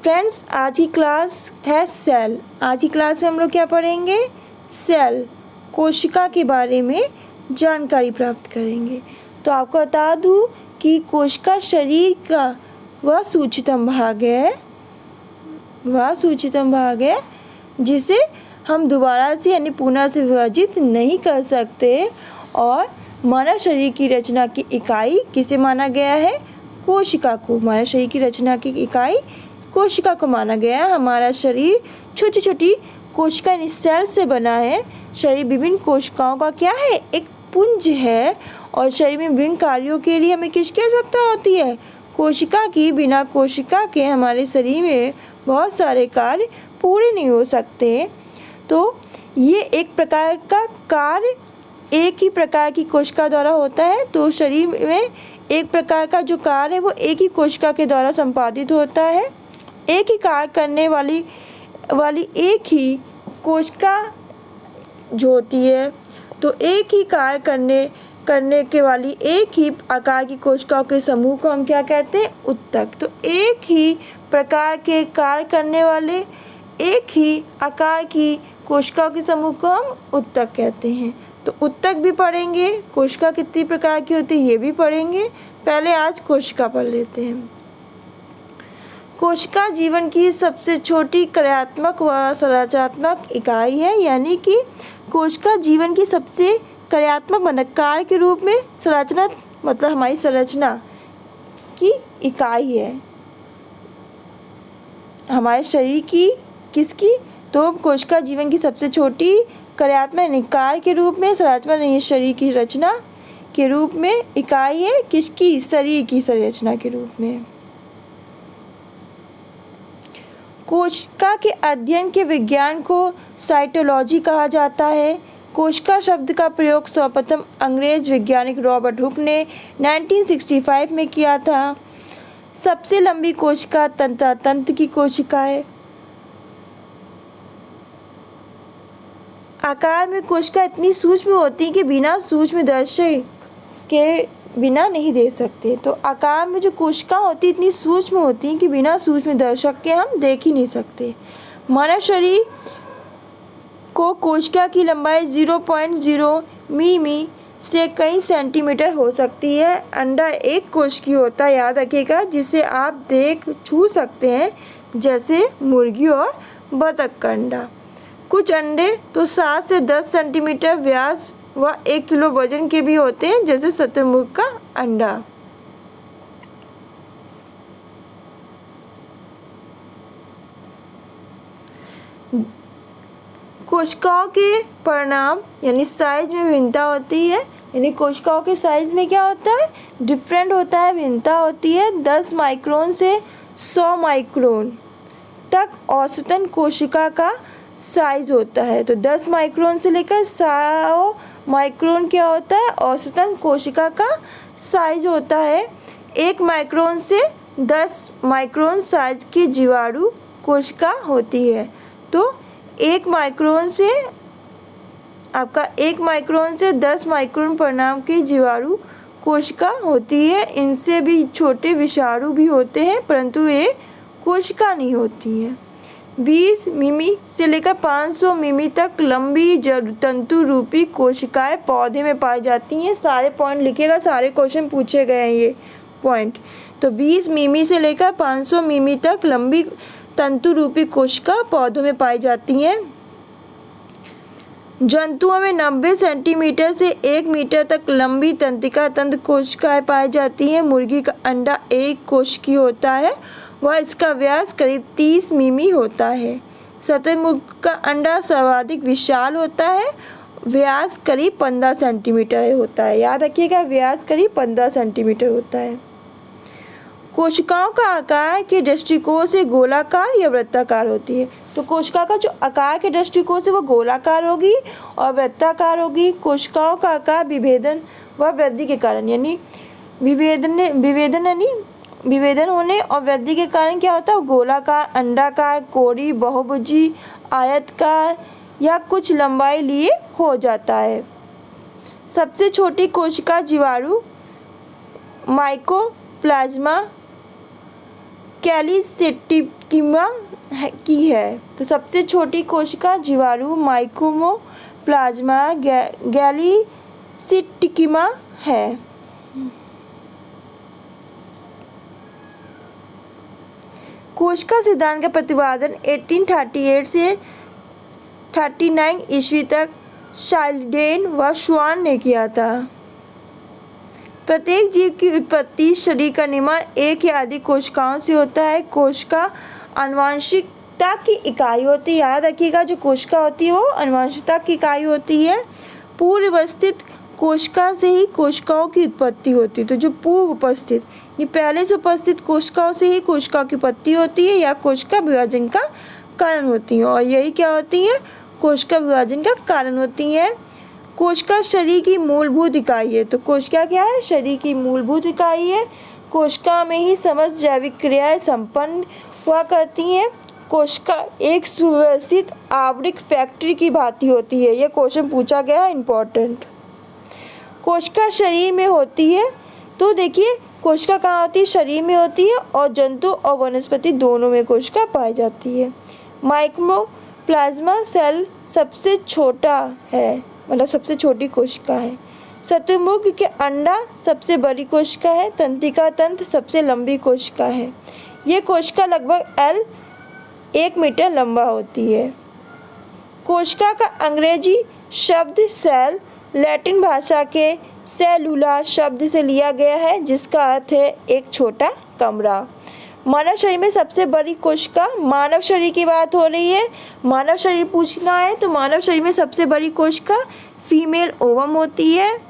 Friends, आज की class है सेल। आज की क्लास में हम लोग क्या पढ़ेंगे? सेल, कोशिका के बारे में जानकारी प्राप्त करेंगे। तो आपको बता दूं कि कोशिका शरीर का वह सूक्ष्मतम भाग है जिसे हम दोबारा से यानी पुनः से विभाजित नहीं कर सकते। और मानव शरीर की रचना की इकाई किसे माना गया है? कोशिका को। मानव शरीर की रचना की इकाई कोशिका को माना गया है। हमारा शरीर छोटी छोटी कोशिका यानी सेल से बना है। शरीर विभिन्न कोशिकाओं का क्या है? एक पुंज है। और शरीर में विभिन्न कार्यों के लिए हमें किसकी आवश्यकता होती है? कोशिका की। बिना कोशिका के हमारे शरीर में बहुत सारे कार्य पूरे नहीं हो सकते। तो ये एक प्रकार का कार्य एक ही प्रकार की कोशिका द्वारा होता है। तो शरीर में एक प्रकार का जो कार्य है वो एक ही कोशिका के द्वारा संपादित होता है। एक ही कार्य करने वाली एक ही कोशिका जो होती है, तो एक ही कार्य करने के वाली एक ही आकार की कोशिकाओं के समूह को हम क्या कहते हैं? उत्तक। तो एक ही प्रकार के कार्य करने वाले एक ही आकार की कोशिकाओं के समूह को हम उत्तक कहते हैं। तो उत्तक भी पढ़ेंगे, कोशिका कितनी प्रकार की होती है ये भी पढ़ेंगे। पहले आज कोशिका पढ़ लेते हैं। कोशिका जीवन की सबसे छोटी कार्यात्मक व संरचनात्मक इकाई है। यानी कि कोशिका जीवन की सबसे कार्यात्मक मतलब कार्य के रूप में, संरचना मतलब हमारी संरचना की इकाई है हमारे शरीर की। किसकी? तो कोशिका जीवन की सबसे छोटी कार्यात्मक कार्य के रूप में, संरचना नहीं, शरीर की रचना के रूप में इकाई है। किसकी? शरीर की संरचना के रूप में। कोशिका के अध्ययन के विज्ञान को साइटोलॉजी कहा जाता है। कोशिका शब्द का प्रयोग सर्वप्रथम अंग्रेज वैज्ञानिक रॉबर्ट हुक ने 1965 में किया था। सबसे लंबी कोशिका तंत्र की कोशिका है। आकार में कोशिका इतनी सूक्ष्म होती है कि बिना सूक्ष्मदर्शी के बिना नहीं देख सकते। तो आकार में जो कोशिका होती है इतनी सूक्ष्म होती है कि बिना सूक्ष्मदर्शक के हम देख ही नहीं सकते। मानव शरीर को कोशिका की लंबाई 0.0 मिमी से कई सेंटीमीटर हो सकती है। अंडा एक कोशिकीय होता है, याद रखिएगा, जिसे आप छू सकते हैं, जैसे मुर्गी और बतख का अंडा। कुछ अंडे तो 7 से 10 सेंटीमीटर व्यास व 1 किलो वजन के भी होते हैं, जैसे शुतुरमुर्ग का अंडा। कोशिकाओं के परिणाम यानी साइज में भिन्नता होती है। यानी कोशिकाओं के साइज में क्या होता है? डिफरेंट होता है, भिन्नता होती है। 10 माइक्रोन से 100 माइक्रोन तक औसतन कोशिका का साइज होता है। तो 10 माइक्रोन से लेकर 100 माइक्रोन क्या होता है? औसतन कोशिका का साइज होता है। 1 माइक्रोन से 10 माइक्रोन साइज की जीवाणु कोशिका होती है। तो 1 माइक्रोन से 10 माइक्रोन परिणाम की जीवाणु कोशिका होती है। इनसे भी छोटे विषाणु भी होते हैं, परंतु ये कोशिका नहीं होती हैं। 20 मिमी से लेकर 500 मिमी तक लंबी तंतु रूपी कोशिकाएं पौधे में पाई जाती हैं। सारे पॉइंट लिखिएगा, सारे क्वेश्चन पूछे गए हैं ये पॉइंट। तो 20 मिमी से लेकर 500 मिमी तक लंबी तंतु रूपी कोशिका पौधों में पाई जाती हैं। जंतुओं में 90 सेंटीमीटर से 1 मीटर तक लंबी तंत्रिका तंत्र कोशिकाएं पाई जाती हैं। मुर्गी का अंडा एक कोशिकीय होता है, वह इसका व्यास करीब 30 मिमी होता है। शुतुरमुर्ग का अंडा सर्वाधिक विशाल होता है, व्यास करीब 15 सेंटीमीटर होता है। याद रखिएगा, व्यास करीब 15 सेंटीमीटर होता है। कोशिकाओं का आकार के दृष्टिकोण से गोलाकार या वृत्ताकार होती है। तो कोशिका का जो आकार के दृष्टिकोण से वो गोलाकार होगी और वृत्ताकार होगी। कोशिकाओं का आकार विभेदन व वृद्धि के कारण यानी विभेदन होने और वृद्धि के कारण क्या होता है? गोलाकार, अंडाकार, कोरी, बहुभुजी, आयताकार या कुछ लंबाई लिए हो जाता है। सबसे छोटी कोशिका जीवाणु माइकोप्लाज्मा कैल्सिट्रिकिमा की है। तो सबसे छोटी कोशिका जीवाणु माइकोप्लाज्मा गैलीसिटिकिमा है। कोशिका सिद्धांत का प्रतिपादन 1838 से 39 ईस्वी तक शाइल्डेन व श्वान ने किया था। प्रत्येक जीव की उत्पत्ति, शरीर का निर्माण एक या अधिक कोशिकाओं से होता है। कोशिका आनुवंशिकता की इकाई होती है। याद रखिएगा, जो कोशिका होती है वो आनुवंशिकता की इकाई होती है। पूर्व उपस्थित कोशिका से ही कोशिकाओं की उत्पत्ति होती है। तो जो पूर्व उपस्थित, ये पहले से उपस्थित कोशिकाओं से ही कोशिकाओं की उत्पत्ति होती है या कोशिका विभाजन का कारण होती है। और यही क्या होती है? कोशिका विभाजन का कारण होती है। कोशिका शरीर की मूलभूत इकाई है। तो कोशिका क्या है? शरीर की मूलभूत इकाई है। कोशिका में ही समस्त जैविक क्रियाएं संपन्न हुआ करती हैं। कोशिका एक सुव्यवस्थित आवृत फैक्ट्री की भांति होती है। यह क्वेश्चन पूछा गया है, इम्पोर्टेंट। कोशिका शरीर में होती है। तो देखिए, कोशिका कहाँ होती है? शरीर में होती है। और जंतु और वनस्पति दोनों में कोशिका पाई जाती है। माइकोप्लाज्मा सेल सबसे छोटा है, मतलब सबसे छोटी कोशिका है। शतुरमुर्ग के अंडा सबसे बड़ी कोशिका है। तंत्रिका तंत्र सबसे लंबी कोशिका है। ये कोशिका लगभग 1 मीटर लंबा होती है। कोशिका का अंग्रेजी शब्द सेल लैटिन भाषा के सेलुला शब्द से लिया गया है, जिसका अर्थ है एक छोटा कमरा। मानव शरीर में सबसे बड़ी कोशिका, मानव शरीर की बात हो रही है, मानव शरीर पूछना है तो मानव शरीर में सबसे बड़ी कोशिका फीमेल ओवम होती है।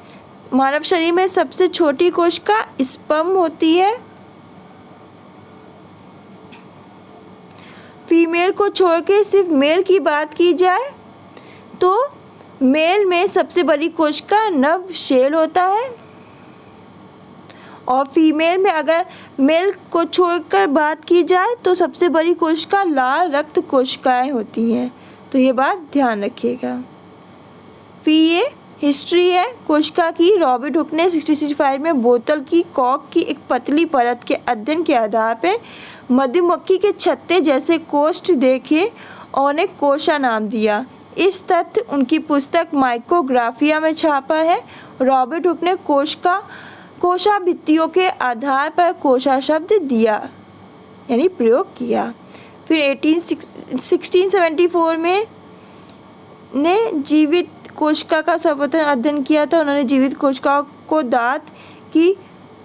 मानव शरीर में सबसे छोटी कोशिका स्पर्म होती है। फीमेल को छोड़ के सिर्फ मेल की बात की जाए तो मेल में सबसे बड़ी कोशिका नव शेल होता है। और फीमेल में अगर मेल को छोड़कर बात की जाए तो सबसे बड़ी कोशिका लाल रक्त कोशिकाएं होती हैं। तो ये बात ध्यान रखिएगा। फिर ये हिस्ट्री है कोशिका की। रॉबर्ट हुक ने 1665 में बोतल की कॉर्क की एक पतली परत के अध्ययन के आधार पर मधुमक्खी के छत्ते जैसे कोष्ठ देखे और उन्हें कोशा नाम दिया। इस तथ्य उनकी पुस्तक माइक्रोग्राफिया में छापा है। रॉबर्ट हुक ने कोशा भित्तियों के आधार पर कोशा शब्द दिया, यानी प्रयोग किया। फिर 1674 में ने जीवित कोशिका का सर्वप्रथम अध्ययन किया था। उन्होंने जीवित कोशिकाओं को दांत की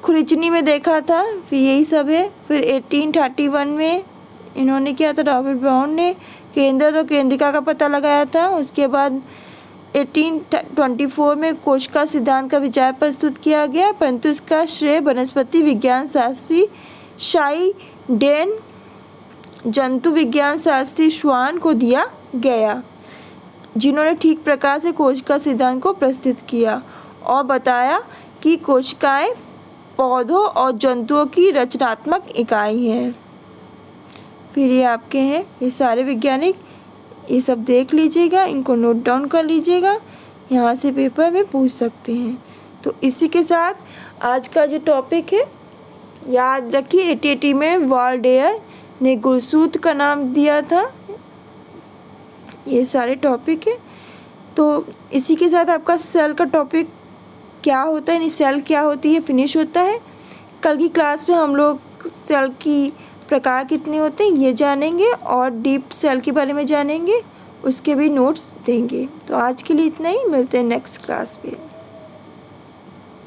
खुरचनी में देखा था। फिर यही सब है। फिर 1831 में इन्होंने किया था, रॉबर्ट ब्राउन ने केंद्र और केंद्रिका का पता लगाया था। उसके बाद 1824 में कोशिका सिद्धांत का विचार प्रस्तुत किया गया, परंतु इसका श्रेय वनस्पति विज्ञान शास्त्री शाइडेन, जंतु विज्ञान शास्त्री श्वान को दिया गया, जिन्होंने ठीक प्रकार से कोशिका सिद्धांत को प्रस्तुत किया और बताया कि कोशिकाएं पौधों और जंतुओं की रचनात्मक इकाई हैं। फिर ये आपके हैं, ये सारे वैज्ञानिक, ये सब देख लीजिएगा, इनको नोट डाउन कर लीजिएगा, यहाँ से पेपर में पूछ सकते हैं। तो इसी के साथ आज का जो टॉपिक है याद रखिए, 1880 में वॉल्डेयर ने गुणसूत्र का नाम दिया था। ये सारे टॉपिक है। तो इसी के साथ आपका सेल का टॉपिक क्या होता है, यानी सेल क्या होती है, फिनिश होता है। कल की क्लास में हम लोग सेल की प्रकार कितने होते हैं ये जानेंगे और डीप सेल के बारे में जानेंगे, उसके भी नोट्स देंगे। तो आज के लिए इतना ही, मिलते हैं नेक्स्ट क्लास पे।